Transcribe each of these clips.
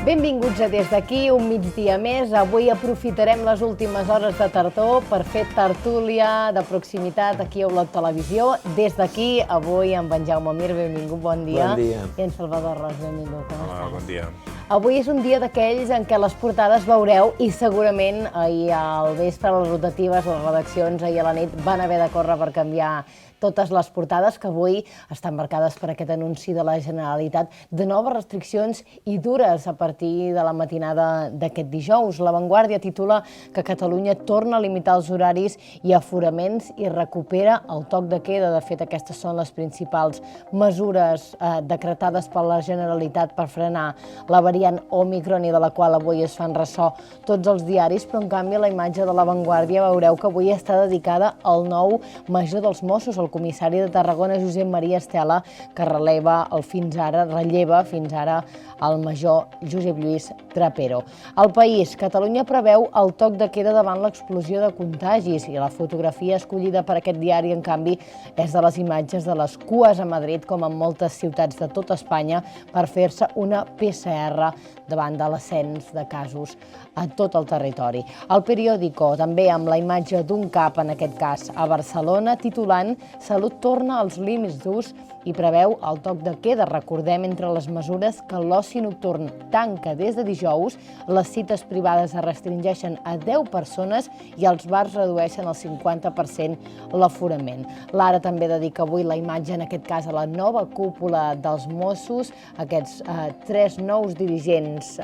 Benvinguts a Des d'aquí, un migdia més. Avui aprofitarem les últimes hores de tardor per fer tertúlia de proximitat aquí a Olot Televisió. Des d'aquí, avui amb en Jaume Mir, benvingut, bon dia. Bon dia. I en Salvador Ros, benvingut, com estàs? Hola, bon dia. Avui és un dia d'aquells en què les portades veureu i segurament ahir al vespre, les rotatives, les redaccions, ahir a la nit van haver de córrer per canviar totes les portades que avui estan marcades per aquest anunci de la Generalitat de noves restriccions i dures a partir de la matinada d'aquest dijous. La Vanguardia titula que Catalunya torna a limitar els horaris i aforaments i recupera el toc de queda. De fet, aquestes són les principals mesures decretades per la Generalitat per frenar la variant Òmicron i de la qual avui es fan ressò tots els diaris, però en canvi la imatge de la Vanguardia veureu que avui està dedicada al nou major dels Mossos, el comissari de Tarragona, Josep Maria Estela, que relleva fins ara el major Josep Lluís Trapero. El País, Catalunya preveu el toc de queda davant l'explosió de contagis i la fotografia escollida per aquest diari, en canvi, és de les imatges de les cues a Madrid, com en moltes ciutats de tota Espanya, per fer-se una PCR davant de l'ascens de casos a tot el territori. El Periódico, també amb la imatge d'un CAP, en aquest cas a Barcelona, titulant Salut torna als límits d'ús i preveu el toc de queda. Recordem, entre les mesures, que l'oci nocturn tanca des de dijous, les cites privades es restringeixen a 10 persones i els bars redueixen el 50% l'aforament. L'Ara també dedica avui la imatge, en aquest cas, a la nova cúpula dels Mossos, aquests 3 nous dirigents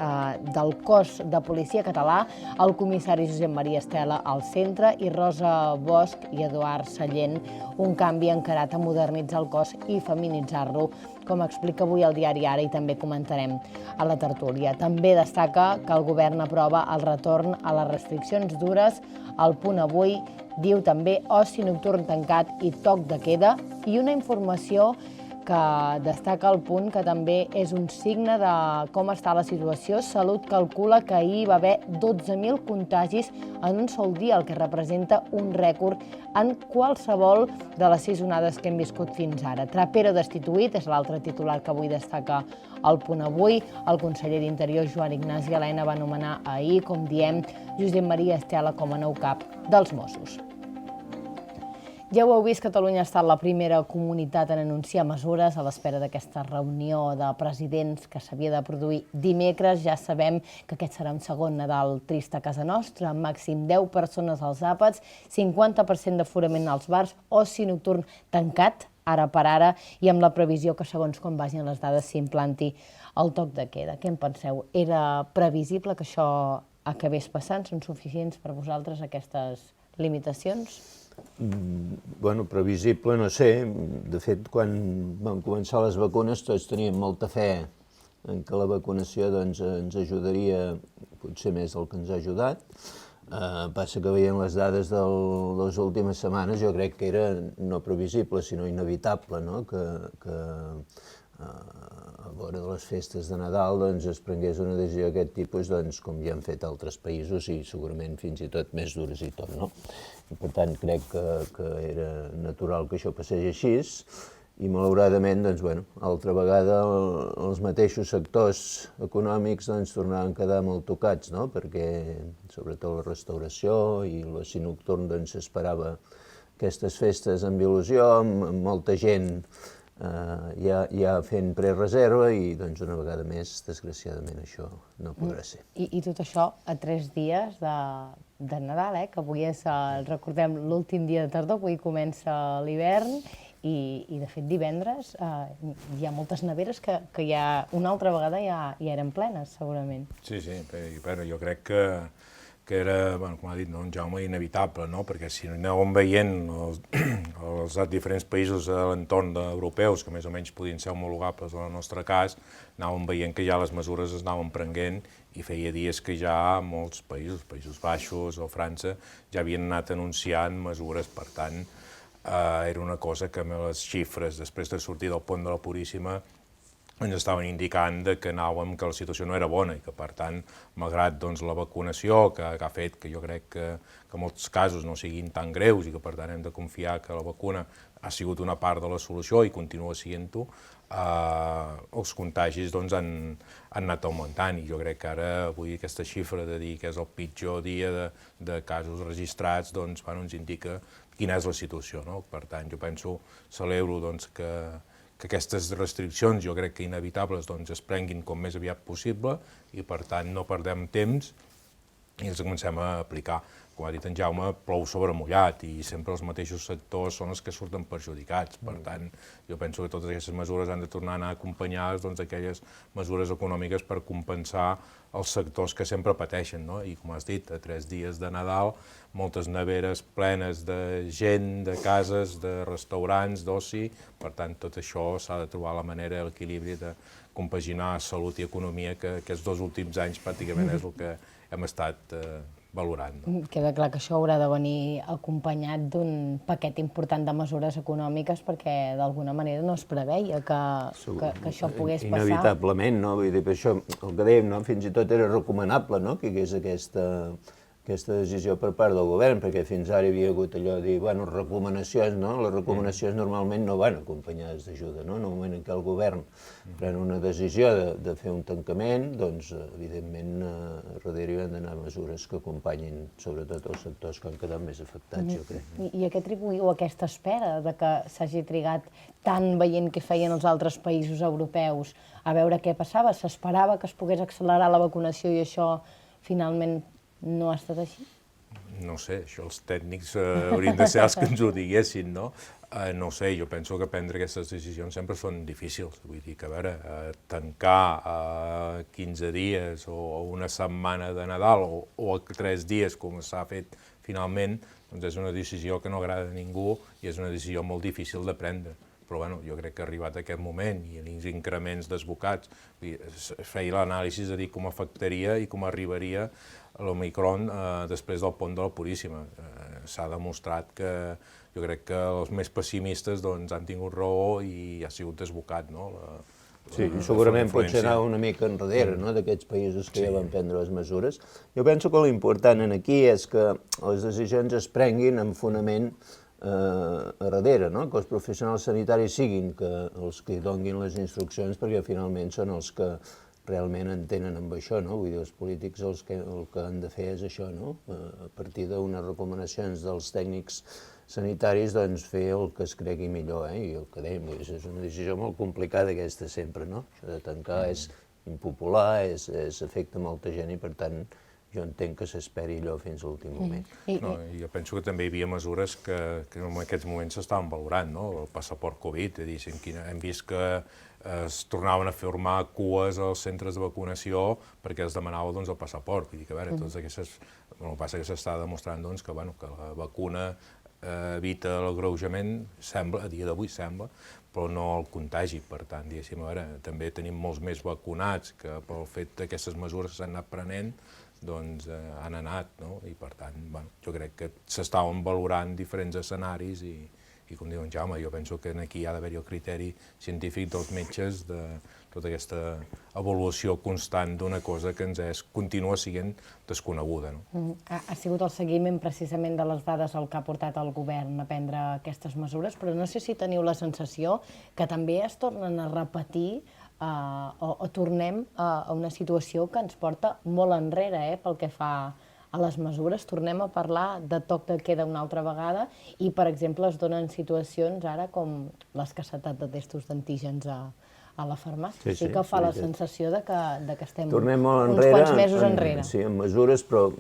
del cos de policia català, el comissari Josep Maria Estela al centre i Rosa Bosch i Eduard Sallent, un canvi encarat a modernitzar el cos i feminitzar-lo, com explica avui el diari Ara i també comentarem a la tertúlia. També destaca que el govern aprova el retorn a les restriccions dures. El Punt avui diu també oci nocturn tancat i toc de queda, i una informació que destaca el Punt, que també és un signe de com està la situació. Salut calcula que ahir va haver 12.000 contagis en un sol dia, el que representa un rècord en qualsevol de les 6 onades que hem viscut fins ara. Trapero destituït és l'altre titular que avui destaca el Punt avui. El conseller d'Interior, Joan Ignasi Elena, va nomenar ahir, com diem, Josep Maria Estela com a nou cap dels Mossos. Ja ho heu vist, Catalunya ha estat la primera comunitat en anunciar mesures a l'espera d'aquesta reunió de presidents que s'havia de produir dimecres. Ja sabem que aquest serà un segon Nadal trist a casa nostra, amb màxim 10 persones als àpats, 50% d'aforament als bars, oci nocturn tancat, ara per ara, i amb la previsió que, segons com vagin les dades, s'implanti el toc de queda. Què en penseu? Era previsible que això acabés passant? Són suficients per vosaltres aquestes limitacions? Bueno, previsible, no sé. De fet, quan van començar les vacunes tots teníem molta fe en que la vacunació ens ajudaria, potser més del que ens ha ajudat. Passa que veient les dades de les últimes setmanes, jo crec que era no previsible, sinó inevitable, no? Que a l'hora de les festes de Nadal es prengués una decisió d'aquest tipus, com ja han fet altres països i segurament fins i tot més dures i tot, no? I per tant crec que era natural que això passés així i malauradament, altra vegada els mateixos sectors econòmics tornaran a quedar molt tocats, no? Perquè sobretot la restauració i l'oci nocturn s'esperava aquestes festes amb il·lusió, amb molta gent ja fent prereserva i una vegada més, desgraciadament, això no podrà ser. I tot això a 3 dies de Nadal, que avui és, recordem, l'últim dia de tardor, avui comença l'hivern i de fet divendres hi ha moltes neveres que ja una altra vegada ja eren plenes, segurament. Sí, jo crec que era, com ha dit en Jaume, inevitable, perquè si anàvem veient els diferents països de l'entorn europeus, que més o menys podien ser homologables en el nostre cas, anàvem veient que ja les mesures es anaven prenent i feia dies que ja molts països, Països Baixos o França, ja havien anat anunciant mesures. Per tant, era una cosa que les xifres, després de sortir del pont de la Puríssima, ens estaven indicant que la situació no era bona i que, per tant, malgrat la vacunació que ha fet que jo crec que molts casos no siguin tan greus i que, per tant, hem de confiar que la vacuna ha sigut una part de la solució i continua sent-ho, els contagis han anat augmentant i jo crec que ara avui aquesta xifra de dir que és el pitjor dia de casos registrats ens indica quina és la situació. Per tant, jo penso, celebro que aquestes restriccions, jo crec que inevitables, es prenguin com més aviat possible i per tant no perdem temps i els comencem a aplicar. Com ha dit en Jaume, plou sobre mullat i sempre els mateixos sectors són els que surten perjudicats. Per tant, jo penso que totes aquestes mesures han de tornar a anar acompanyades d'aquelles mesures econòmiques per compensar els sectors que sempre pateixen. I com has dit, a 3 dies de Nadal, moltes neveres plenes de gent, de cases, de restaurants, d'oci. Per tant, tot això s'ha de trobar la manera, l'equilibri de compaginar salut i economia, que aquests 2 últims anys pràcticament és el que hem estat valorant. Queda clar que això haurà de venir acompanyat d'un paquet important de mesures econòmiques perquè d'alguna manera no es preveia que això pogués passar. Inevitablement, no? Vull dir, per això el que dèiem, fins i tot era recomanable que hi hagués aquesta decisió per part del govern, perquè fins ara hi havia hagut allò de dir, bueno, recomanacions, no? Les recomanacions normalment no van acompanyades d'ajuda, no? En el moment en què el govern pren una decisió de fer un tancament, doncs, evidentment, darrere hi han d'anar mesures que acompanyin sobretot els sectors que han quedat més afectats, jo crec. I a què atribuïu aquesta espera de que s'hagi trigat tant veient què feien els altres països europeus a veure què passava? S'esperava que es pogués accelerar la vacunació i això finalment no ha estat així? No sé, això els tècnics haurien de ser els que ens ho diguessin, no? No sé, jo penso que prendre aquestes decisions sempre són difícils. Vull dir que, a veure, tancar 15 dies o una setmana de Nadal o 3 dies, com s'ha fet finalment, doncs és una decisió que no agrada a ningú i és una decisió molt difícil de prendre. Però bueno, jo crec que arribat aquest moment i els increments desbocats, es feia l'anàlisi de dir com afectaria i com arribaria l'Omicron després del pont de la Puríssima. S'ha demostrat que jo crec que els més pessimistes han tingut raó i ha sigut desbocat. Sí, segurament potser anar una mica enrere d'aquests països que ja van prendre les mesures. Jo penso que l'important aquí és que les decisions es prenguin amb fonament a darrere, que els professionals sanitaris siguin els que donguin les instruccions, perquè finalment són els que realment entenen amb això, vull dir, els polítics el que han de fer és això, a partir d'unes recomanacions dels tècnics sanitaris, doncs fer el que es cregui millor, i el que dèiem, és una decisió molt complicada aquesta sempre, això de tancar és impopular, afecta molta gent i per tant jo entenc que s'esperi allò fins a l'últim moment. Jo penso que també hi havia mesures que en aquests moments s'estaven valorant, el passaport Covid, hem vist que es tornaven a formar cues als centres de vacunació perquè es demanava el passaport. Vull dir que, a veure, totes aquestes... El que passa que s'està demostrant que la vacuna evita l'agreujament, a dia d'avui sembla, però no el contagi. Per tant, diguéssim, a veure, també tenim molts més vacunats que pel fet d'aquestes mesures que s'han anat prenent han anat, i per tant, jo crec que s'estaven valorant diferents escenaris i com diu en Jaume, jo penso que aquí hi ha d'haver-hi el criteri científic dels metges de tota aquesta avaluació constant d'una cosa que continua sent desconeguda. Ha sigut el seguiment precisament de les dades el que ha portat el govern a prendre aquestes mesures, però no sé si teniu la sensació que també es tornen a repetir o tornem a una situació que ens porta molt enrere pel que fa a les mesures. Tornem a parlar de toc de queda una altra vegada i, per exemple, es donen situacions ara com l'escassetat de testos d'antígens a la farmàcia. Sí que fa la sensació que estem uns quants mesos enrere. Sí, en mesures, però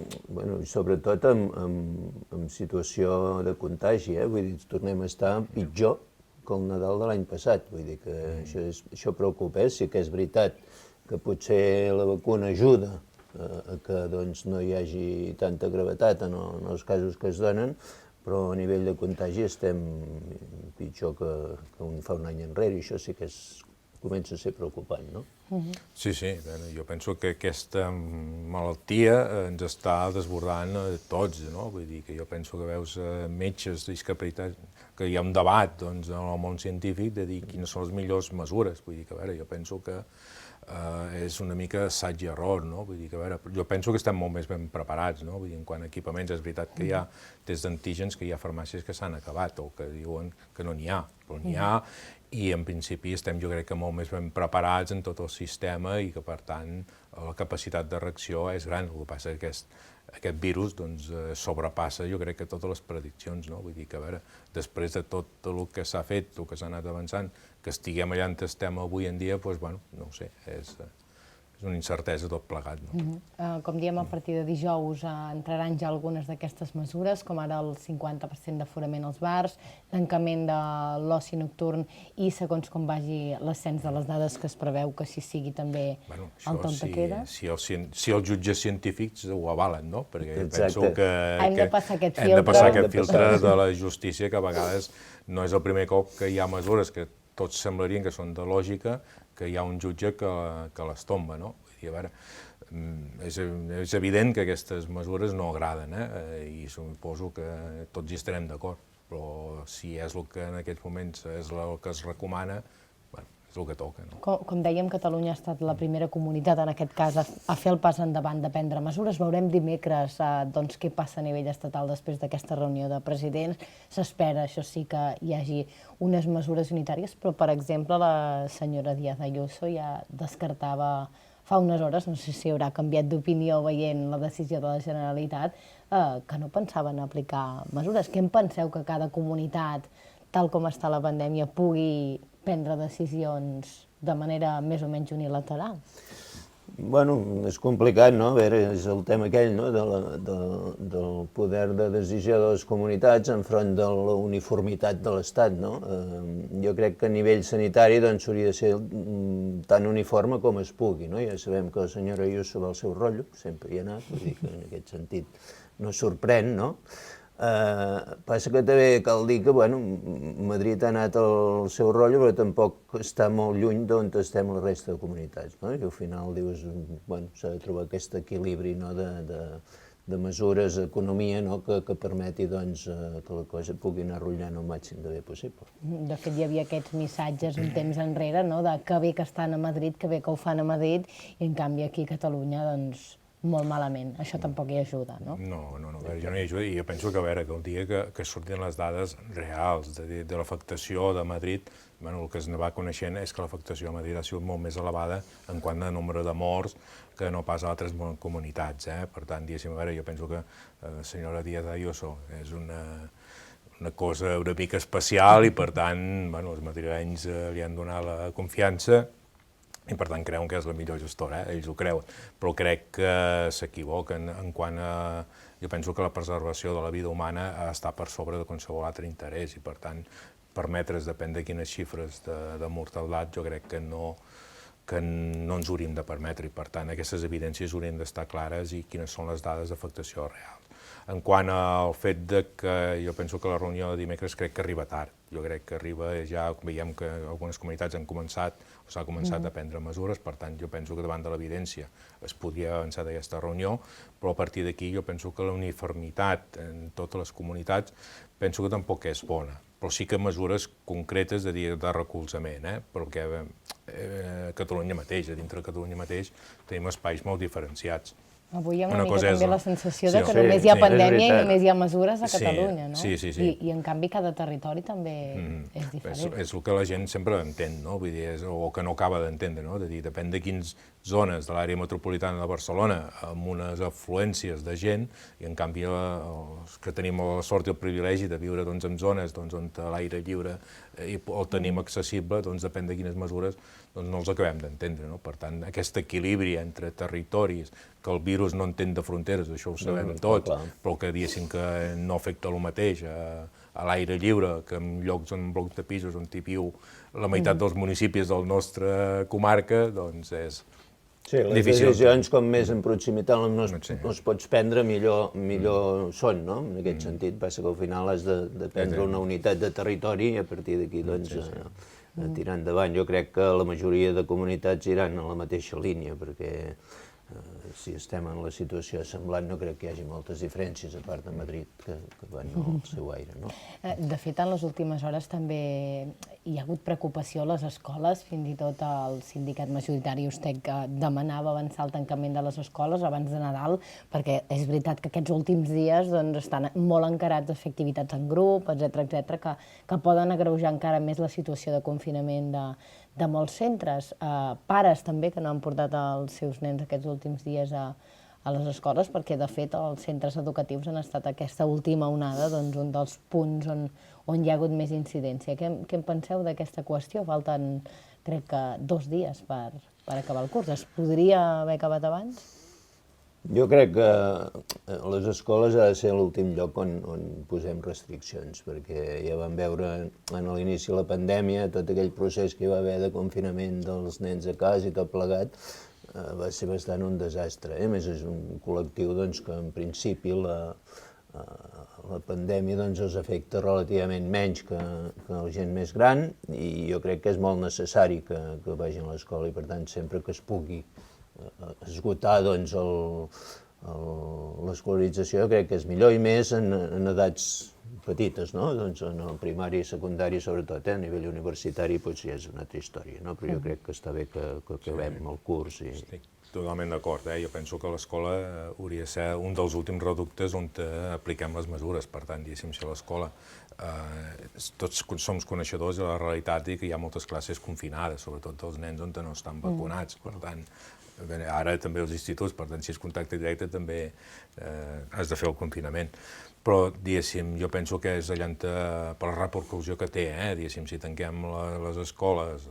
sobretot en situació de contagi. Vull dir, tornem a estar pitjor que el Nadal de l'any passat. Vull dir que això preocupa. Sí que és veritat que potser la vacuna ajuda a que no hi hagi tanta gravetat en els casos que es donen, però a nivell de contagi estem pitjor que fa un any enrere, i això sí que comença a ser preocupant, no? Sí, jo penso que aquesta malaltia ens està desbordant a tots, no? Vull dir que jo penso que veus metges, que hi ha un debat doncs, en el món científic de dir quines són les millors mesures. Vull dir que, a veure, jo penso que és una mica assaig i error, no? Vull dir que, a veure, jo penso que estem molt més ben preparats, no? Vull dir, en quant a equipaments, és veritat que hi ha tests d'antígens que hi ha farmàcies que s'han acabat o que diuen que no n'hi ha, però n'hi ha, i en principi estem, jo crec que molt més ben preparats en tot el sistema i que, per tant, la capacitat de reacció és gran. El que passa és que aquest virus doncs, sobrepassa, jo crec que totes les prediccions, no? Vull dir que, a veure, després de tot el que s'ha fet, el que s'ha anat avançant, que estiguem allà on estem avui en dia, doncs, bueno, no ho sé, és una incertesa tot plegat. No? Com diem, a partir de dijous entraran ja algunes d'aquestes mesures, com ara el 50% d'aforament als bars, tancament de l'oci nocturn i, segons com vagi l'ascens de les dades, que es preveu que així sigui també el toc de queda. Si els jutges científics ho avalen, no? Perquè penso que hem de passar aquest filtre de la justícia, que a vegades no és el primer cop que hi ha mesures que tots semblarien que són de lògica, que hi ha un jutge que les tomba, no? Vull dir, a veure, és evident que aquestes mesures no agraden, i suposo que tots hi estarem d'acord, però si és el que en aquests moments és el que es recomana, és el que toca. No? Com dèiem, Catalunya ha estat la primera comunitat, en aquest cas, a fer el pas endavant de prendre mesures. Veurem dimecres doncs, què passa a nivell estatal després d'aquesta reunió de presidents. S'espera, això sí, que hi hagi unes mesures unitàries, però, per exemple, la senyora Díaz Ayuso ja descartava fa unes hores, no sé si haurà canviat d'opinió veient la decisió de la Generalitat, que no pensaven aplicar mesures. Què en penseu que cada comunitat, tal com està la pandèmia, pugui prendre decisions de manera més o menys unilateral? Bueno, és complicat, no? A veure, és el tema aquell, no?, del poder de decisió de les comunitats enfront de la uniformitat de l'Estat, no? Jo crec que a nivell sanitari doncs hauria de ser tan uniforme com es pugui, no? Ja sabem que la senyora Ayuso va al seu rotllo, sempre hi ha anat, vull dir que en aquest sentit no sorprèn, no? Passa que també cal dir que, bueno, Madrid ha anat al seu rotllo, però tampoc està molt lluny d'on estem la resta de comunitats, no? I al final dius, bueno, s'ha de trobar aquest equilibri, no?, de mesures, economia, no?, que permeti, doncs, que la cosa pugui anar rotllant el màxim de bé possible. De fet, hi havia aquests missatges un temps enrere, no?, de que bé que estan a Madrid, que bé que ho fan a Madrid, i en canvi aquí a Catalunya, doncs, molt malament. Això tampoc hi ajuda, no? No, jo no hi ajuda, i jo penso que, a veure, que el dia que surtin les dades reals de l'afectació de Madrid, el que es va coneixent és que l'afectació a Madrid ha sigut molt més elevada en quant a nombre de morts que no pas a altres comunitats. Per tant, diguéssim, a veure, jo penso que la senyora Díaz Ayuso és una cosa una mica especial i, per tant, els madrilenys li han donat la confiança i, per tant, creuen que és la millor gestora, ells ho creuen, però crec que s'equivoquen en quant a... Jo penso que la preservació de la vida humana està per sobre de qualsevol altre interès i, per tant, permetre's, depèn de quines xifres de mortalitat, jo crec que no ens hauríem de permetre i, per tant, aquestes evidències haurien d'estar clares i quines són les dades d'afectació reals. En quant al fet que jo penso que la reunió de dimecres crec que arriba tard. Jo crec que arriba, ja veiem que algunes comunitats han començat o s'ha començat a prendre mesures, per tant, jo penso que davant de l'evidència es podria avançar d'aquesta reunió, però a partir d'aquí jo penso que la uniformitat en totes les comunitats penso que tampoc és bona, però sí que mesures concretes de recolzament, perquè a Catalunya mateix, a dintre de Catalunya mateix, tenim espais molt diferenciats. Avui hi ha una mica també la sensació que només hi ha pandèmia i només hi ha mesures a Catalunya, no? Sí. I en canvi cada territori també és diferent. És el que la gent sempre entén, no? Vull dir, o que no acaba d'entendre, no? De dir, depèn de quines zones de l'àrea metropolitana de Barcelona amb unes afluències de gent i en canvi els que tenim la sort i el privilegi de viure en zones on l'aire lliure el tenim accessible, depèn de quines mesures, no els acabem d'entendre. Per tant, aquest equilibri entre territoris, que el virus no entén de fronteres, això ho sabem tots, però que diguéssim que no afecta el mateix a l'aire lliure, que en llocs, en blocs de pisos on hi viu la meitat dels municipis de la nostra comarca, doncs és difícil. Sí, les decisions com més en proximitat no es pots prendre, millor són, no? En aquest sentit, passa que al final has de prendre una unitat de territori i a partir d'aquí, doncs, tirar endavant. Jo crec que la majoria de comunitats iran a la mateixa línia, perquè si estem en la situació semblant, no crec que hi hagi moltes diferències, a part de Madrid, que van al seu aire, no? De fet, en les últimes hores també hi ha hagut preocupació a les escoles, fins i tot el sindicat majoritari USTEC demanava avançar el tancament de les escoles abans de Nadal, perquè és veritat que aquests últims dies estan molt encarats a fer activitats en grup, etcètera, que poden agreujar encara més la situació de confinament de molts centres. Pares també que no han portat els seus nens aquests últims dies a les escoles, perquè de fet els centres educatius han estat aquesta última onada un dels punts on hi ha hagut més incidència. Què en penseu d'aquesta qüestió? Falten, crec que, 2 dies per acabar el curs. Es podria haver acabat abans? Jo crec que les escoles ha de ser l'últim lloc on posem restriccions, perquè ja vam veure en l'inici de la pandèmia tot aquell procés que hi va haver de confinament dels nens a casa i tot plegat, va ser bastant un desastre. A més, és un col·lectiu que en principi la pandèmia els afecta relativament menys que la gent més gran, i jo crec que és molt necessari que vagin a l'escola, i per tant sempre que es pugui esgotar l'escolarització crec que és millor, i més en edats petites, no? En el primari i secundari sobretot, a nivell universitari potser ja és una altra història, no? Però jo crec que està bé que acabem el curs. Estic totalment d'acord, jo penso que l'escola hauria de ser un dels últims reductes on apliquem les mesures. Per tant, diguéssim, si a l'escola tots som coneixedors de la realitat i que hi ha moltes classes confinades, sobretot dels nens on no estan vacunats. Per tant, ara també els instituts, per tant, si és contacte directe també has de fer el confinament. Però, diguéssim, jo penso que és allà per la repercussió que té, diguéssim, si tanquem les escoles,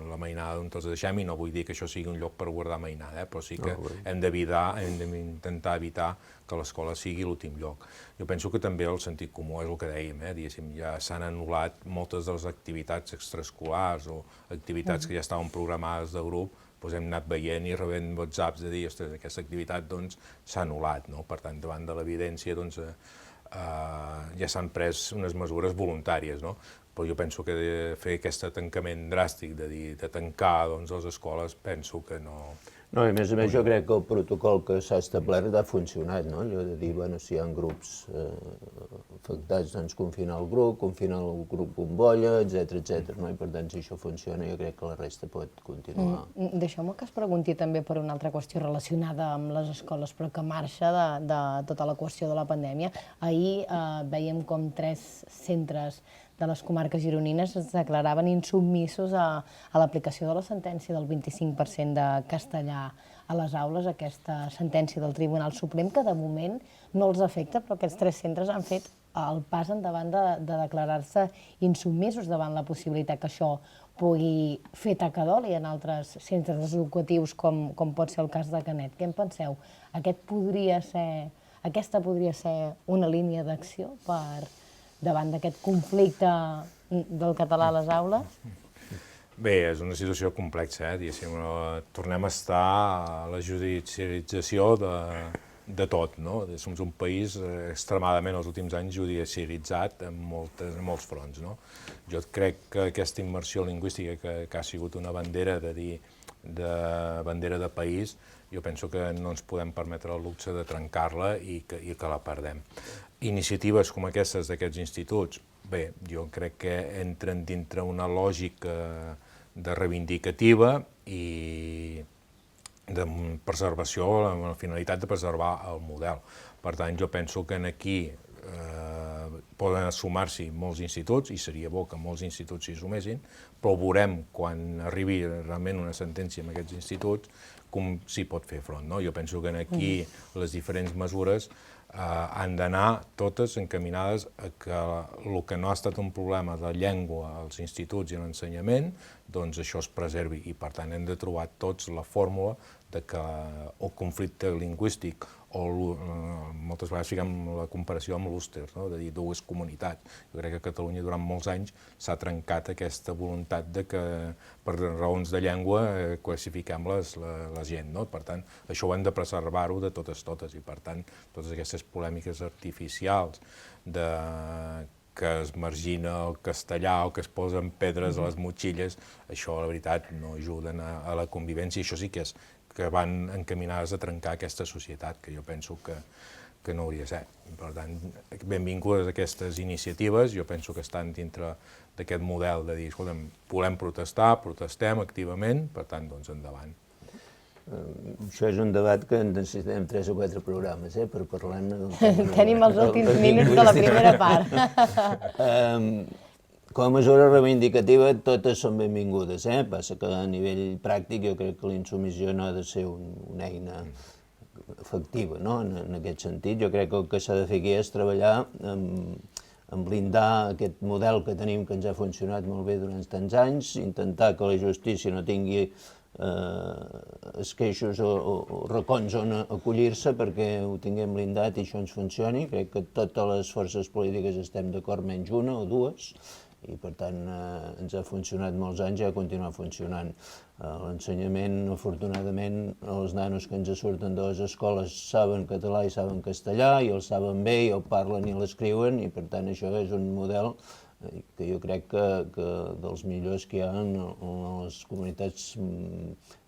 la mainada on els deixem, i no vull dir que això sigui un lloc per guardar mainada, però sí que hem d'intentar evitar que l'escola sigui l'últim lloc. Jo penso que també el sentit comú és el que dèiem, diguéssim, ja s'han anul·lat moltes de les activitats extraescolars o activitats que ja estaven programades de grup, doncs hem anat veient i rebent whatsapps de dir, ostres, aquesta activitat s'ha anul·lat, no? Per tant, davant de l'evidència, ja s'han pres unes mesures voluntàries, no? Però jo penso que fer aquest tancament dràstic, de tancar les escoles, penso que no... No, i a més jo crec que el protocol que s'ha establert ha funcionat, no? Allò de dir, si hi ha grups afectats, confinar el grup bombolla, etcètera, no? I per tant, si això funciona, jo crec que la resta pot continuar. Deixeu-me que es pregunti també per una altra qüestió relacionada amb les escoles, però que marxa de tota la qüestió de la pandèmia. Ahir veiem com 3 centres de les comarques gironines es declaraven insubmisos a l'aplicació de la sentència del 25% de castellà a les aules, aquesta sentència del Tribunal Suprem, que de moment no els afecta, però aquests 3 centres han fet el pas endavant de declarar-se insubmisos davant la possibilitat que això pugui fer tacadol en altres centres educatius, com pot ser el cas de Canet. Què en penseu? Aquesta podria ser una línia d'acció davant d'aquest conflicte del català a les aules? Bé, és una situació complexa, diguéssim. Tornem a estar a la judicialització de tot, no? Som un país extremadament, els últims anys, judicialitzat en molts fronts, no? Jo crec que aquesta immersió lingüística, que ha sigut una bandera bandera de país, jo penso que no ens podem permetre el luxe de trencar-la i que la perdem. Iniciatives com aquestes d'aquests instituts, bé, jo crec que entren dintre una lògica de reivindicativa i de preservació, amb la finalitat de preservar el model. Per tant, jo penso que aquí poden sumar-s'hi molts instituts, i seria bo que molts instituts s'hi sumessin, però veurem quan arribi realment una sentència en aquests instituts com s'hi pot fer front, no? Jo penso que aquí les diferents mesures han d'anar totes encaminades a que el que no ha estat un problema de llengua als instituts i a l'ensenyament, doncs això es preservi, i per tant hem de trobar tots la fórmula de que el conflicte lingüístic, o moltes vegades fiquem la comparació amb l'Ulster, de dir dues comunitats. Jo crec que a Catalunya durant molts anys s'ha trencat aquesta voluntat de que per raons de llengua classifiquem la gent. Per tant, això ho hem de preservar-ho de totes, i per tant totes aquestes polèmiques artificials que es margina el castellà o que es posen pedres a les motxilles, això la veritat no ajuden a la convivència, i això sí que és que van encaminades a trencar aquesta societat, que jo penso que no hauria de ser. Per tant, benvingudes aquestes iniciatives, jo penso que estan dintre d'aquest model de dir, escolta'm, volem protestar, protestem activament, per tant, doncs endavant. Això és un debat que necessitem 3 o 4 programes per parlar-ne. Tenim els últims minuts de la primera part. Com a mesura reivindicativa totes són benvingudes, passa que a nivell pràctic jo crec que la insubmissió no ha de ser una eina efectiva, no? En aquest sentit. Jo crec que el que s'ha de fer aquí és treballar en blindar aquest model que tenim que ens ha funcionat molt bé durant tants anys, intentar que la justícia no tingui esqueixos o racons on acollir-se perquè ho tinguem blindat i això ens funcioni. Crec que totes les forces polítiques estem d'acord, menys una o dues, i per tant ens ha funcionat molts anys i ha continuat funcionant. L'ensenyament, afortunadament, els nanos que ens surten de les escoles saben català i saben castellà, i el saben bé, i el parlen i l'escriuen, i per tant això és un model que jo crec que dels millors que hi ha en les comunitats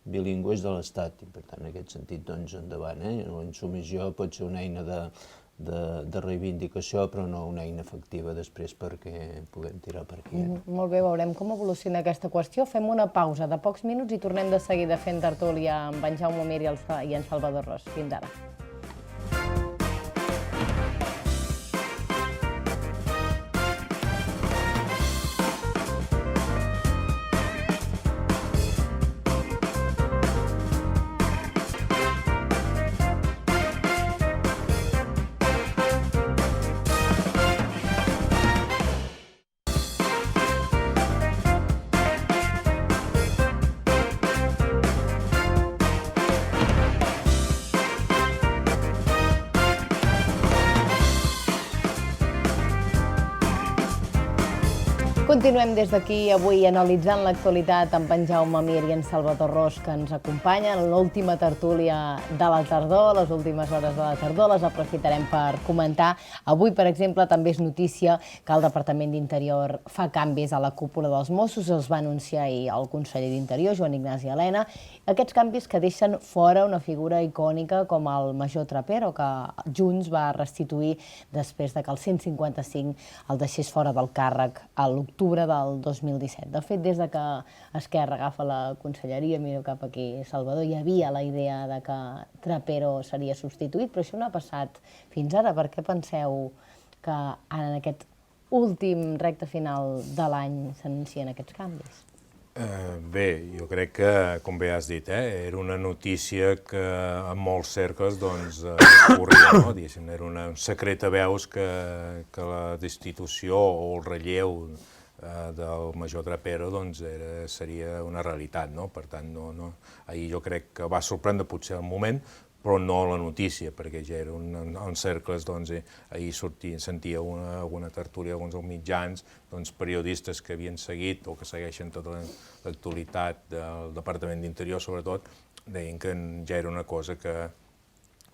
bilingües de l'Estat, i per tant en aquest sentit doncs endavant. La insubmissió pot ser una eina de reivindicació, però no una eina efectiva després perquè puguem tirar per aquí. Molt bé, veurem com evoluciona aquesta qüestió. Fem una pausa de pocs minuts i tornem de seguida fent tertúlia amb en Jaume Mir i en Salvador Ros. Fins ara. Continuem des d'aquí avui analitzant l'actualitat amb en Jaume Mir i en Salvador Ros, que ens acompanyen en l'última tertúlia de la tardor, les últimes hores de la tardor, les aprofitarem per comentar. Avui, per exemple, també és notícia que el Departament d'Interior fa canvis a la cúpula dels Mossos, els va anunciar ahir el conseller d'Interior, Joan Ignasi Elena, aquests canvis que deixen fora una figura icònica com el major Trapero, que Junts va restituir després que el 155 el deixés fora del càrrec a l'octubre del 2017. De fet, des que Esquerra agafa la conselleria, miro cap aquí, Salvador, hi havia la idea de que Trapero seria substituït, però això no ha passat fins ara. Per què penseu que ara en aquest últim recte final de l'any s'anuncien aquests canvis? Bé, jo crec que, com bé has dit, era una notícia que en molts cercles corria, no? Era un secret a veus que la destitució o el relleu del major Trapero seria una realitat, no? Per tant, ahir jo crec que va sorprendre potser el moment, però no la notícia, perquè ja era en cercles, ahir sentia alguna tertúlia, alguns mitjans, periodistes que havien seguit o que segueixen tota l'actualitat del Departament d'Interior, sobretot, deien que ja era una cosa que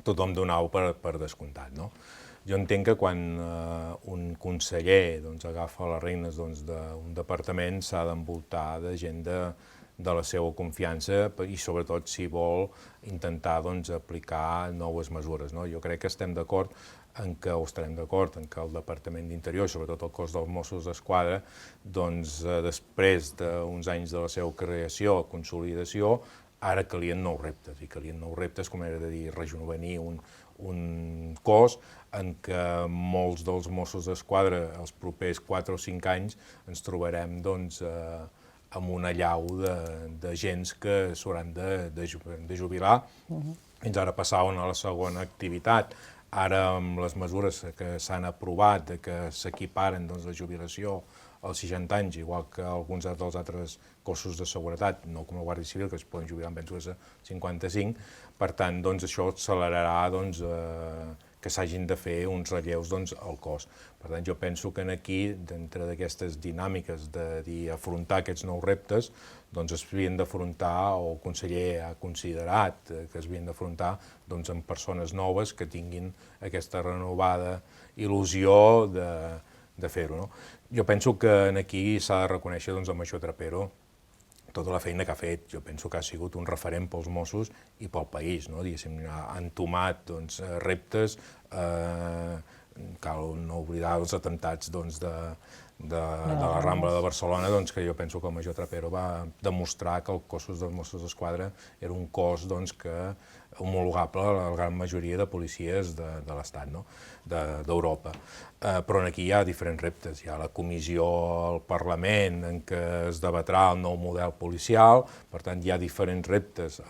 tothom donava per descomptat, no? Jo entenc que quan un conseller agafa les regnes d'un departament s'ha d'envoltar de gent de la seva confiança i sobretot si vol intentar aplicar noves mesures. Jo crec que estarem d'acord en que el Departament d'Interior, sobretot el cos dels Mossos d'Esquadra, després d'uns anys de la seva creació, consolidació, ara calien nous reptes, i calien nous reptes, com era de dir, rejuvenir un cos en què molts dels Mossos d'Esquadra els propers 4 o 5 anys ens trobarem amb una allau d'agents que s'hauran de jubilar. Fins ara passaven a la segona activitat. Ara, amb les mesures que s'han aprovat, que s'equiparen la jubilació als 60 anys, igual que alguns dels altres cossos de seguretat, no com la Guàrdia Civil, que es poden jubilar amb pensos a 55, per tant, això accelerarà que s'hagin de fer uns relleus al cos. Per tant, jo penso que aquí, dintre d'aquestes dinàmiques d'afrontar aquests nous reptes, s'havien d'afrontar, o el conseller ha considerat que s'havien d'afrontar amb persones noves que tinguin aquesta renovada il·lusió de fer-ho. Jo penso que aquí s'ha de reconèixer el major Trapero tota la feina que ha fet. Jo penso que ha sigut un referent pels Mossos i pel país, no? Diguéssim, ha entomat reptes, cal no oblidar els atemptats de la Rambla de Barcelona, que jo penso que el major Trapero va demostrar que el cos dels Mossos d'Esquadra era un cos homologable a la gran majoria de policies de l'Estat, d'Europa. Però aquí hi ha diferents reptes. Hi ha la comissió al Parlament en què es debatrà el nou model policial, per tant hi ha diferents reptes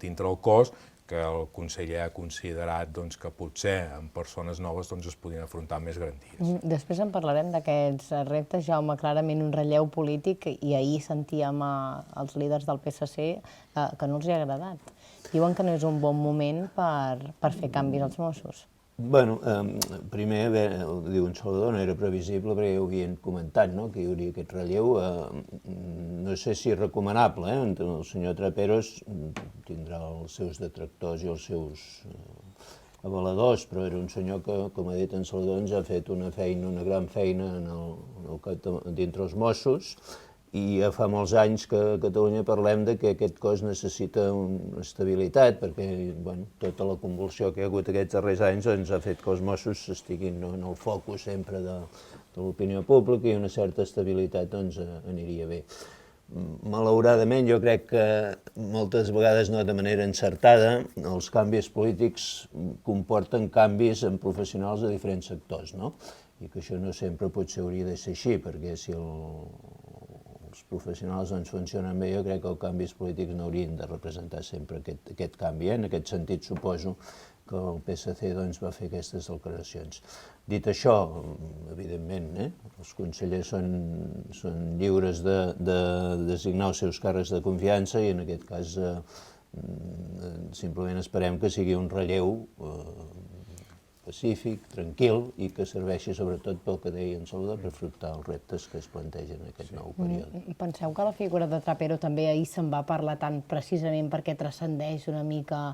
dintre del cos que el conseller ha considerat que potser amb persones noves es podien afrontar amb més garanties. Després en parlarem d'aquests reptes, Jaume, clarament un relleu polític, i ahir sentíem els líders del PSC que no els hi ha agradat. Diuen que no és un bon moment per fer canvis als Mossos. Bueno, primer, ho diu en Salvador, no era previsible perquè ja ho havien comentat, que hi hauria aquest relleu. No sé si és recomanable, el senyor Traperos tindrà els seus detractors i els seus avaladors, però era un senyor que, com ha dit en Salvador, ens ha fet una gran feina dintre els Mossos, i ja fa molts anys que a Catalunya parlem que aquest cos necessita una estabilitat, perquè tota la convulsió que hi ha hagut aquests darrers anys ha fet que els Mossos estiguin en el focus sempre de l'opinió pública, i una certa estabilitat aniria bé. Malauradament, jo crec que moltes vegades, no de manera encertada, els canvis polítics comporten canvis en professionals de diferents sectors, i que això no sempre potser hauria de ser així, perquè si els professionals funcionen bé, jo crec que els canvis polítics no haurien de representar sempre aquest canvi. En aquest sentit, suposo que el PSC va fer aquestes declaracions. Dit això, evidentment, els consellers són lliures de designar els seus càrrecs de confiança, i en aquest cas simplement esperem que sigui un relleu pacífic, tranquil, i que serveixi sobretot pel que deia en Salvador, per afrontar els reptes que es plantegen en aquest nou període. Penseu que la figura de Trapero també ahir se'n va parlar tant precisament perquè transcendeix una mica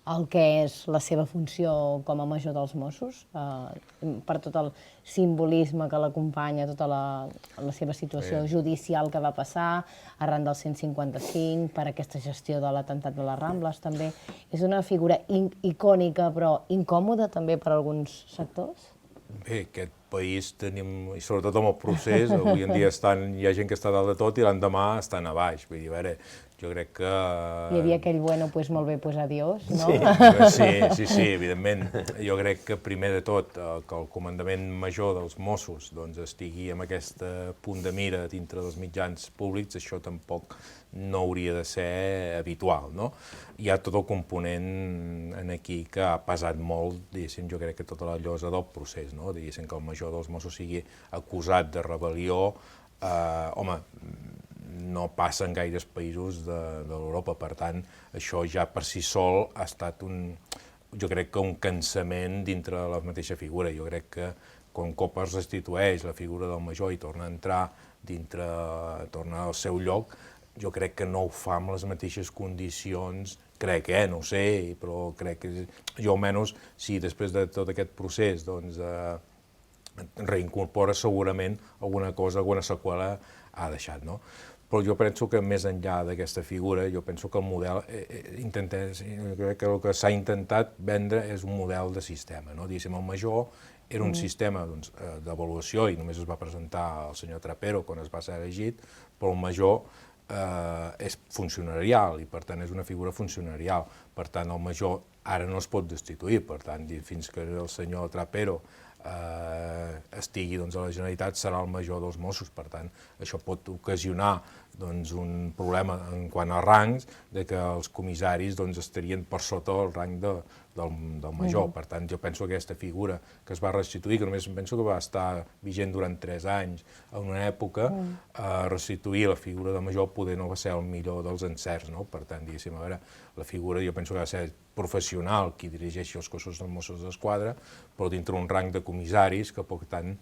el que és la seva funció com a major dels Mossos, per tot el simbolisme que l'acompanya, tota la seva situació judicial que va passar, arran del 155, per aquesta gestió de l'atemptat de les Rambles també. És una figura icònica, però incòmoda també per a alguns sectors? Bé, aquest país tenim, i sobretot amb el procés, avui en dia hi ha gent que està dalt de tot i l'endemà estan a baix. Vull dir, a veure, jo crec que... Hi havia aquell bueno, pues molt bé, pues adiós, no? Sí, evidentment. Jo crec que primer de tot que el comandament major dels Mossos estigui amb aquest punt de mira dintre dels mitjans públics, això tampoc no hauria de ser habitual, no? Hi ha tot el component aquí que ha pesat molt, diguéssim, jo crec que tota la llosa del procés, no? Diguéssim que el major dels Mossos sigui acusat de rebel·lió, home, no passa en gaires països d'Europa, per tant, això ja per si sol ha estat jo crec que un cansament dintre de la mateixa figura. Jo crec que quan cop es restitueix la figura del major i torna a entrar torna al seu lloc, jo crec que no ho fa amb les mateixes condicions, crec, no ho sé, però crec que jo almenys, si després de tot aquest procés reincorpora segurament alguna cosa, alguna seqüela ha deixat, no? Però jo penso que més enllà d'aquesta figura, jo penso que el model, crec que el que s'ha intentat vendre és un model de sistema, no? Diguéssim, el major era un sistema d'avaluació i només es va presentar el senyor Trapero quan es va ser elegit, però el major és funcionarial i per tant és una figura funcionarial. Per tant, el major ara no es pot destituir, per tant, fins que el senyor Trapero estigui a la Generalitat serà el major dels Mossos, per tant, això pot ocasionar un problema en quant a rangs, que els comissaris estarien per sota el rang del major. Per tant, jo penso que aquesta figura que es va restituir, que només penso que va estar vigent durant 3 anys en una època, restituir la figura de major poder no va ser el millor dels encerts, no? Per tant, diguéssim, a veure, la figura jo penso que ha de ser professional qui dirigeixi els cossos dels Mossos d'Esquadra, però dintre un rang de comissaris que per tant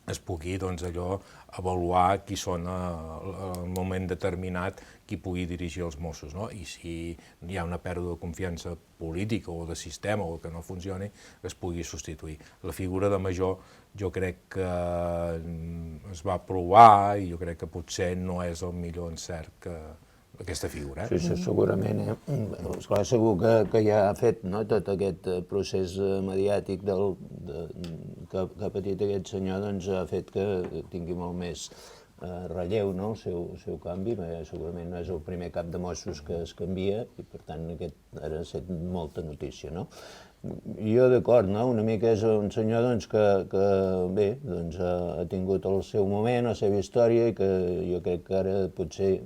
es pugui allò avaluar qui són en un moment determinat qui pugui dirigir els Mossos, no? I si hi ha una pèrdua de confiança política o de sistema o que no funcioni, es pugui substituir. La figura de major jo crec que es va provar i jo crec que potser no és el millor encert que aquesta figura. Sí, segurament. Esclar, segur que ja ha fet tot aquest procés mediàtic que ha patit aquest senyor, doncs ha fet que tingui molt més relleu el seu canvi. Segurament no és el primer cap de Mossos que es canvia i per tant ara ha estat molta notícia. Jo d'acord, una mica és un senyor que bé, ha tingut el seu moment, la seva història i que jo crec que ara potser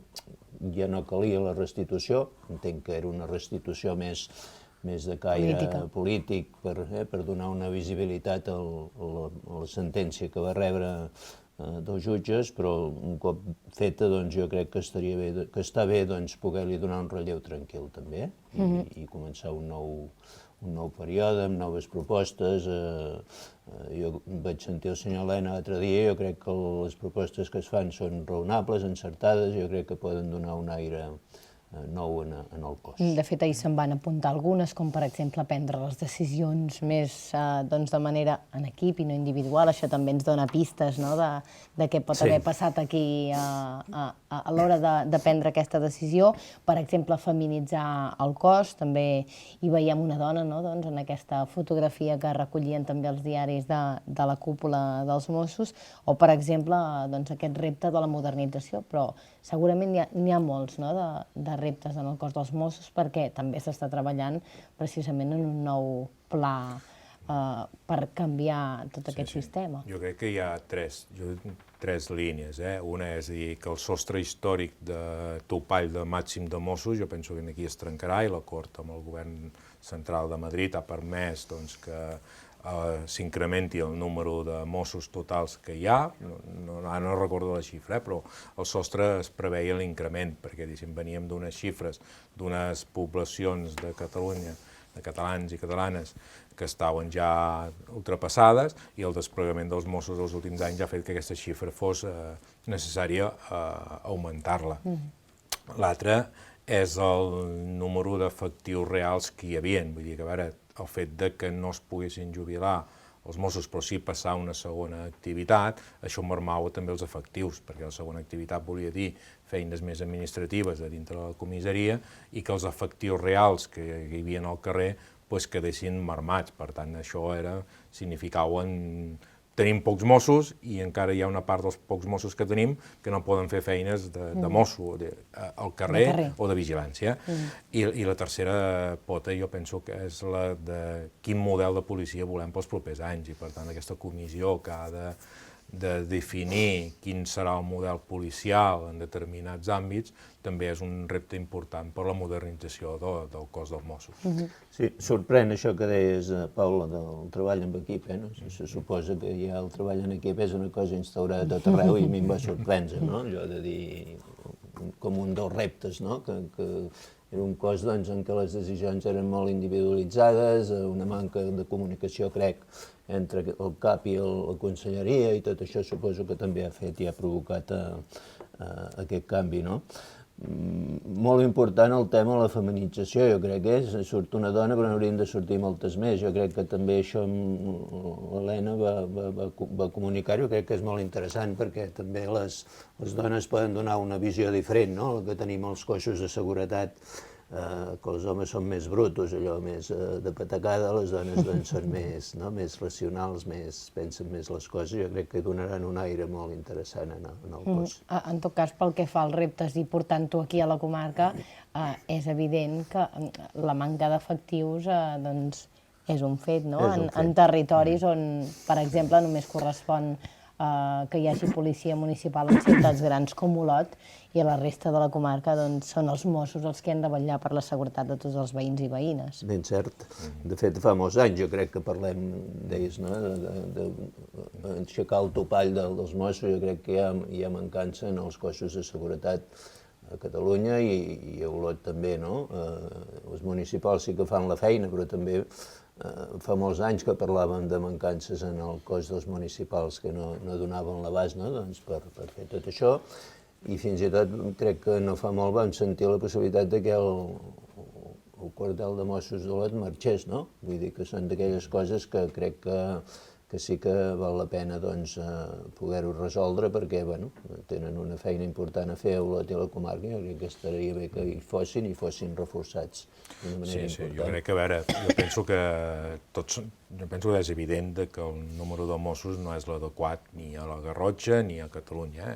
ja no calia la restitució, entenc que era una restitució més de caire polític per donar una visibilitat a la sentència que va rebre dels jutges, però un cop feta jo crec que està bé poder-li donar un relleu tranquil també i començar un nou període amb noves propostes. Jo vaig sentir el senyor Elena l'altre dia, jo crec que les propostes que es fan són raonables, encertades, jo crec que poden donar un aire nou en el cos. De fet, ahir se'n van apuntar algunes, com per exemple prendre les decisions més de manera en equip i no individual. Això també ens dona pistes de què pot haver passat aquí a l'hora de prendre aquesta decisió. Per exemple, feminitzar el cos. També hi veiem una dona en aquesta fotografia que recollien també els diaris de la cúpula dels Mossos. O, per exemple, aquest repte de la modernització. Però segurament n'hi ha molts de reptes en el cos dels Mossos perquè també s'està treballant precisament en un nou pla per canviar tot aquest sistema. Jo crec que hi ha tres línies. Una és dir que el sostre històric de topall de màxim de Mossos, jo penso que aquí es trencarà i l'acord amb el govern central de Madrid ha permès que s'incrementi el número de Mossos totals que hi ha, ara no recordo la xifra, però el sostre es preveia l'increment, perquè veníem d'unes xifres d'unes poblacions de Catalunya, de catalans i catalanes, que estaven ja ultrapassades i el desplegament dels Mossos dels últims anys ha fet que aquesta xifra fos necessària augmentar-la. L'altre és el número d'efectius reals que hi havia, vull dir que, a veure, el fet que no es poguessin jubilar els Mossos, però sí passar a una segona activitat, això marmava també els efectius, perquè la segona activitat volia dir feines més administratives a dintre de la comissaria i que els efectius reals que hi havia al carrer quedessin marmats. Per tant, això significava tenim pocs Mossos i encara hi ha una part dels pocs Mossos que tenim que no poden fer feines de mosso al carrer o de vigilància. I la tercera pota jo penso que és la de quin model de policia volem pels propers anys i per tant aquesta comissió que ha de definir quin serà el model policial en determinats àmbits també és un repte important per la modernització del cos dels Mossos. Sí, sorprèn això que deies, Paula, del treball en equip. Se suposa que ja el treball en equip és una cosa instaurada a tot arreu i a mi em va sorprendre, allò de dir com un dels reptes, que era un cos en què les decisions eren molt individualitzades, una manca de comunicació, crec, entre el CAP i la conselleria i tot això suposo que també ha fet i ha provocat aquest canvi, Molt important el tema de la feminització, jo crec que surt una dona però n'haurien de sortir moltes més, jo crec que també això l'Helena va comunicar, jo crec que és molt interessant perquè també les dones poden donar una visió diferent, el que tenim als cossos de seguretat, que els homes són més brutos, allò més de patacada, les dones són més racionals, pensen més les coses, jo crec que donaran un aire molt interessant en el cos. En tot cas, pel que fa als reptes i portant-ho aquí a la comarca, és evident que la manca d'efectius és un fet, en territoris on, per exemple, només correspon que hi hagi policia municipal en ciutats grans com Olot i a la resta de la comarca són els Mossos els que han de vetllar per la seguretat de tots els veïns i veïnes. Ben cert. De fet, fa molts anys jo crec que parlem, deies, d'aixecar el topall dels Mossos, jo crec que hi ha mancança en els cossos de seguretat a Catalunya i a Olot també, no? Els municipals sí que fan la feina, però també fa molts anys que parlàvem de mancances en el cos dels municipals que no donaven l'abast, no? Doncs per fer tot això, i fins i tot crec que no fa molt vam sentir la possibilitat de que el quartel de Mossos d'Olot marxés, no? Vull dir que són d'aquelles coses que crec que sí que val la pena poder-ho resoldre perquè tenen una feina important a fer a Olot i a la comarca i crec que estaria bé que hi fossin reforçats d'una manera important. Sí, jo crec que, a veure, jo penso que és evident que el número de Mossos no és l'adequat ni a la Garrotxa ni a Catalunya,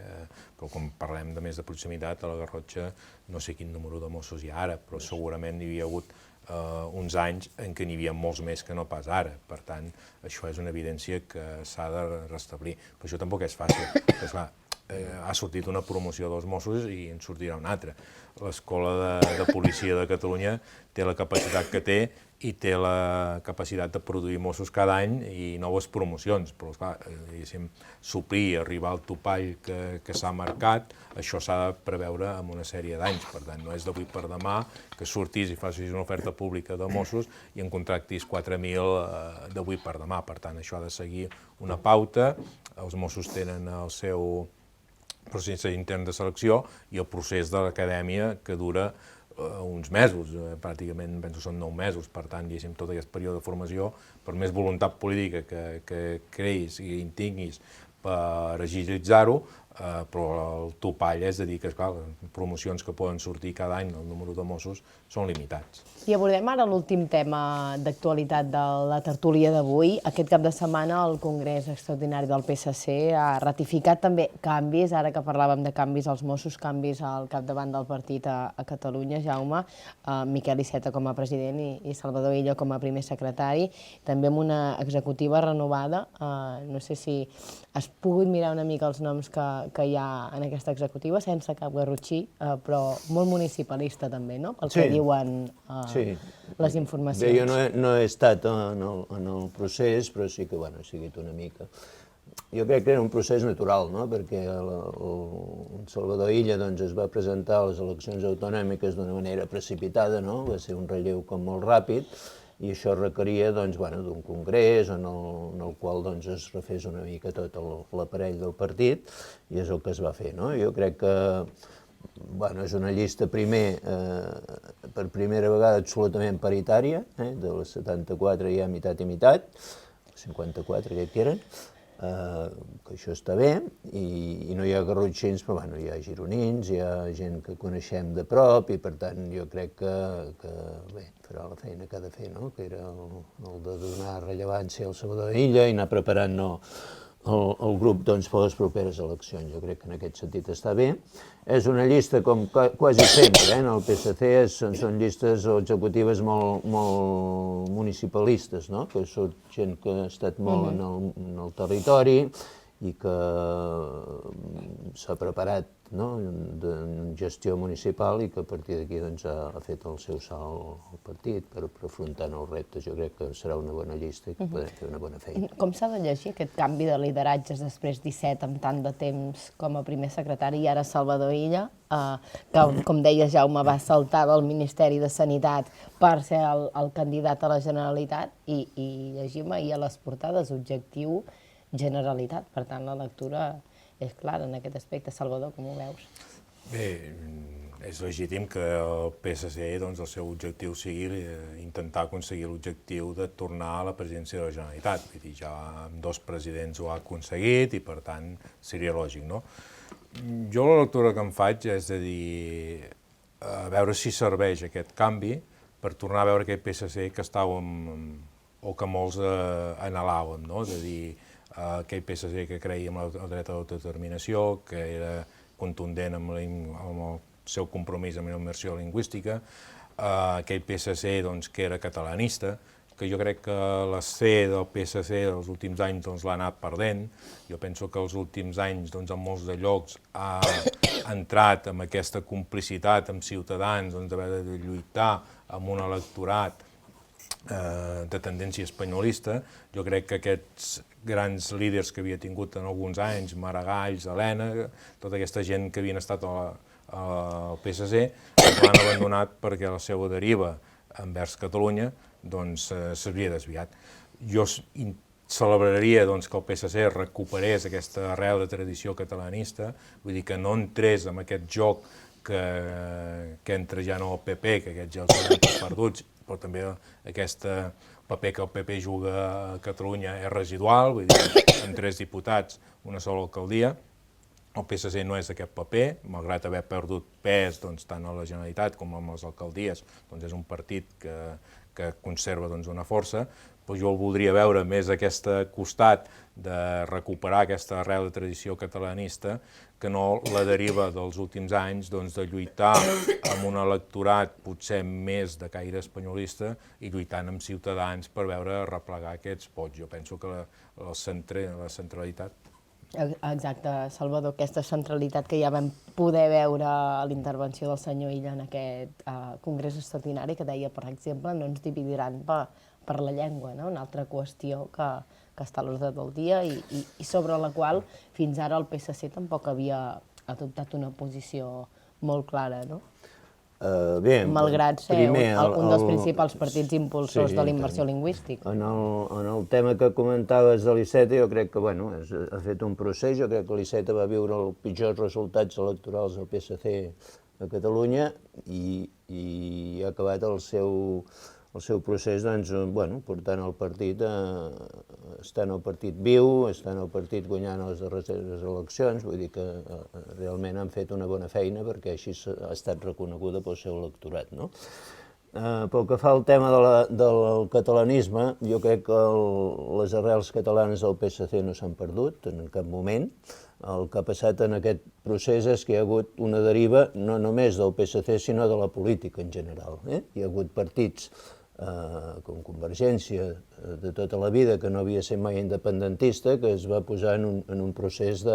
però quan parlem de més de proximitat, a la Garrotxa no sé quin número de Mossos hi ha ara, però segurament hi havia hagut uns anys en què n'hi havia molts més que no pas ara. Per tant, això és una evidència que s'ha de restablir. Però això tampoc és fàcil, perquè, esclar, ha sortit una promoció dels Mossos i en sortirà una altra. L'escola de policia de Catalunya té la capacitat que té i té la capacitat de produir Mossos cada any i noves promocions, però esclar, suplir, arribar al topall que s'ha marcat, això s'ha de preveure en una sèrie d'anys. Per tant, no és d'avui per demà que surtis i facis una oferta pública de Mossos i en contractis 4.000 d'avui per demà. Per tant, això ha de seguir una pauta, els Mossos tenen el seu procés intern de selecció i el procés de l'acadèmia que dura uns mesos, pràcticament penso que són 9 mesos, per tant, tot aquest període de formació, per més voluntat política que creïs i en tinguis per agilitzar-ho, però el topall és de dir que, esclar, les promocions que poden sortir cada any, el número de Mossos, són limitats. I abordem ara l'últim tema d'actualitat de la tertúlia d'avui. Aquest cap de setmana el Congrés Extraordinari del PSC ha ratificat també canvis, ara que parlàvem de canvis als Mossos, canvis al capdavant del partit a Catalunya, Jaume, Miquel Iceta com a president i Salvador Illa com a primer secretari, també amb una executiva renovada. No sé si has pogut mirar una mica els noms que hi ha en aquesta executiva, sense cap garrotxí, però molt municipalista també, no? Pel que diuen les informacions. Bé, jo no he estat en el procés, però sí que he seguit una mica. Jo crec que era un procés natural, no? Perquè el Salvador Illa es va presentar a les eleccions autonòmiques d'una manera precipitada, no? Va ser un relleu com molt ràpid, i això requeria d'un congrés en el qual es refés una mica tot l'aparell del partit, i és el que es va fer, no? Jo crec que és una llista per primera vegada absolutament paritària, de les 74 hi ha meitat i meitat, 54 crec que eren, que això està bé, i no hi ha garrotxins, però hi ha gironins, hi ha gent que coneixem de prop, i per tant jo crec que farà la feina que ha de fer, que era el de donar rellevància al Salvador Illa i anar preparant el grup per les properes eleccions. Jo crec que en aquest sentit està bé. És una llista com quasi sempre, en el PSC són llistes executives molt municipalistes, que són gent que ha estat molt en el territori i que s'ha preparat en gestió municipal i que a partir d'aquí ha fet el seu salt al partit per afrontar nous reptes. Jo crec que serà una bona llista i que podrem fer una bona feina. Com s'ha de llegir aquest canvi de lideratges després d'17 amb tant de temps com a primer secretari i ara Salvador Illa, que, com deia Jaume, va saltar del Ministeri de Sanitat per ser el candidat a la Generalitat i llegim ahir a les portades objectiu Generalitat. Per tant, la lectura és clara en aquest aspecte. Salvador, com ho veus? Bé, és legítim que el PSC, el seu objectiu sigui intentar aconseguir l'objectiu de tornar a la presidència de la Generalitat. Vull dir, ja amb 2 presidents ho ha aconseguit i, per tant, seria lògic, no? Jo la lectura que em faig és de dir, a veure si serveix aquest canvi per tornar a veure aquell PSC que estàvem, o que molts anhelàvem, no? És a dir, aquell PSC que creia en el dret a l'autodeterminació, que era contundent amb el seu compromís amb la immersió lingüística, aquell PSC que era catalanista, que jo crec que la C del PSC dels últims anys l'ha anat perdent. Jo penso que els últims anys, en molts de llocs, ha entrat amb aquesta complicitat amb Ciutadans, d'haver de lluitar amb un electorat de tendència espanyolista. Jo crec que aquests grans líders que havia tingut en alguns anys, Maragall, Helena, tota aquesta gent que havien estat a al PSC, l'han abandonat perquè la seva deriva envers Catalunya s'havia desviat. Jo celebraria que el PSC recuperés aquesta arrel de tradició catalanista, vull dir que no entrés en aquest joc que entra ja no el PP, que aquests ja els donen perduts, però també aquest paper que el PP juga a Catalunya és residual, vull dir, amb 3 diputats, una sola alcaldia. El PSC no és aquest paper, malgrat haver perdut pes tant a la Generalitat com a les alcaldies, és un partit que conserva una força, però jo el voldria veure més a aquest costat de recuperar aquesta arrel de tradició catalanista que no la deriva dels últims anys de lluitar amb un electorat potser més de caire espanyolista i lluitant amb Ciutadans per veure replegar aquests vots. Jo penso que la centralitat. Exacte, Salvador, aquesta centralitat que ja vam poder veure a la intervenció del senyor Illa en aquest congrés extraordinari que deia, per exemple, no ens dividiran per la llengua, una altra qüestió que està a l'ordre del dia i sobre la qual fins ara el PSC tampoc havia adoptat una posició molt clara, no? Malgrat ser un dels principals partits impulsors de la immersió lingüística. En el tema que comentaves de l'Iceta, jo crec que ha fet un procés, jo crec que l'Iceta va viure els pitjors resultats electorals del PSC a Catalunya i ha acabat el seu procés portant el partit, estant el partit viu, estant el partit guanyant les darreres eleccions, vull dir que realment han fet una bona feina perquè així ha estat reconeguda pel seu electorat. Pel que fa al tema del catalanisme, jo crec que les arrels catalanes del PSC no s'han perdut en cap moment. El que ha passat en aquest procés és que hi ha hagut una deriva no només del PSC sinó de la política en general. Hi ha hagut partits com Convergència de tota la vida, que no havia estat mai independentista, que es va posar en un procés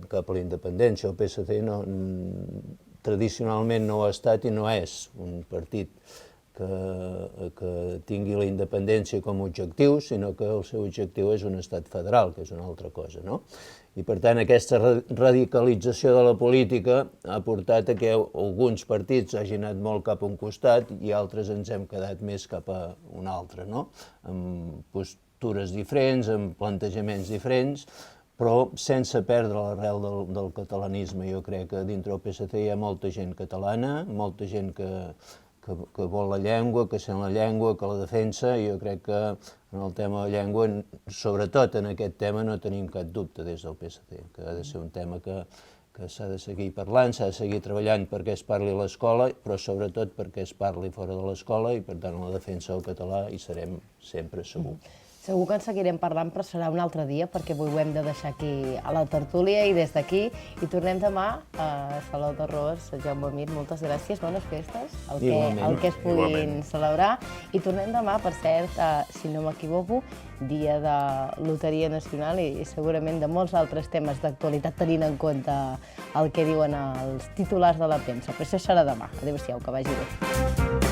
cap a la independència. El PSC tradicionalment no ha estat i no és un partit que tingui la independència com a objectiu, sinó que el seu objectiu és un estat federal, que és una altra cosa, no? I per tant aquesta radicalització de la política ha portat a que alguns partits hagin anat molt cap a un costat i altres ens hem quedat més cap a un altre, no? Amb postures diferents, amb plantejaments diferents, però sense perdre l'arrel del catalanisme. Jo crec que dintre del PSC hi ha molta gent catalana, molta gent que vol la llengua, que sent la llengua, que la defensa, i jo crec que en el tema de la llengua, sobretot en aquest tema, no tenim cap dubte des del PSC, que ha de ser un tema que s'ha de seguir parlant, s'ha de seguir treballant perquè es parli a l'escola, però sobretot perquè es parli fora de l'escola i per tant en la defensa del català hi serem sempre segur. Segur que en seguirem parlant, però serà un altre dia, perquè avui ho hem de deixar aquí a la tertúlia i des d'aquí. I tornem demà a Salvador Ros, Jaume Mir, moltes gràcies, bones festes, el que es puguin celebrar. I tornem demà, per cert, si no m'equivoco, dia de Loteria Nacional i segurament de molts altres temes d'actualitat tenint en compte el que diuen els titulars de la premsa. Però això serà demà. Adéu-siau, que vagi bé.